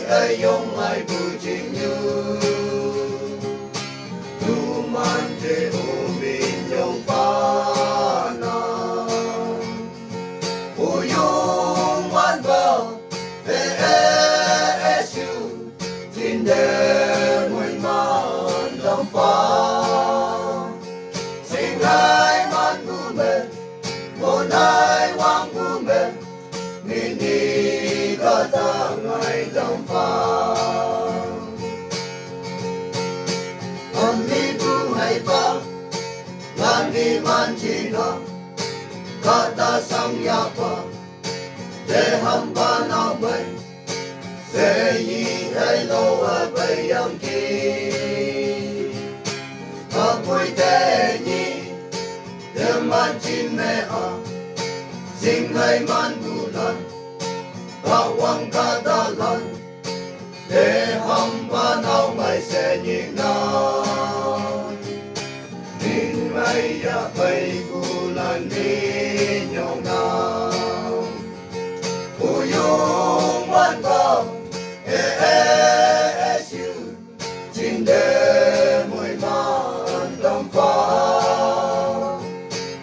ai yung ay bujing yu Tuman te umin yung panan Uyong man ba AASU Tinder mo'y man lampan Singhay man bumen Monay wang bumen Nini katangay dampan Ang buhay pa Landi man China Kata sang yapa Deham ba na may Sẽ yi hay lâu ở bầy yang ki Aboi te nhi Dem man chin me a Sing hay man bulan Bawang kadalan Deham ba na may sẽ nhị nan Nin may ya bay bulan ninyong nan Uyong man ba AASU Tinder mo'y man lampan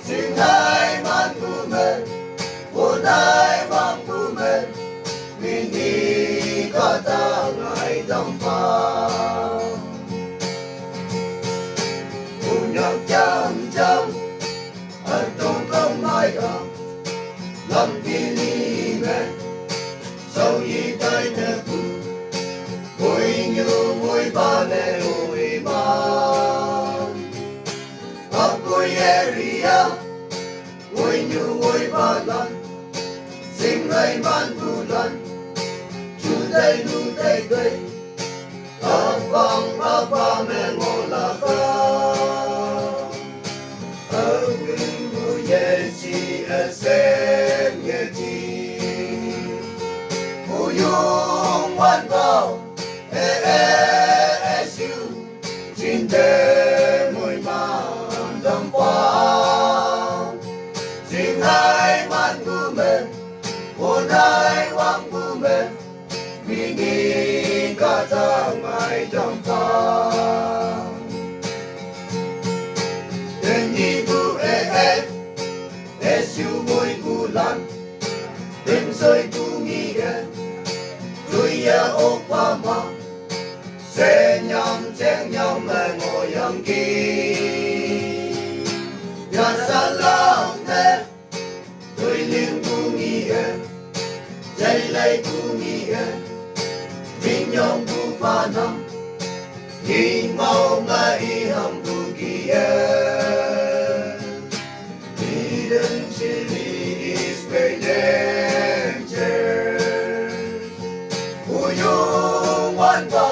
Singhay man bumen Unay man bumen Hindi katangay dampan Konyak jam-jam At tong kamay ang Lam pilimen Sau yi tay nè bu Vui như vui ba nè ui man Aboi area Vui như vui ba lan Sing hay man bulan Chu tay lu tay cây Abang ba mẹ ngô la ka Ở quên bu ye chi a sen ye chi Uyong man bao AASU Tinder mo'y man lampan Singhay man bumen Unay wang bumen Mingi katangay dampan Denyi bu AASU mo'y kulan Đêm rơi tu nghi ghen Tôi ya Obama Sẽ nhằm chén nhau mà ngồi yang ki Ya salam te Tôi liên tu nghi ghen Chạy lấy tu nghi ghen Minh nhông tu pha năm Nghi mau mà y hầm tu kỳ Hidden chili is very dangerous Uyong man ba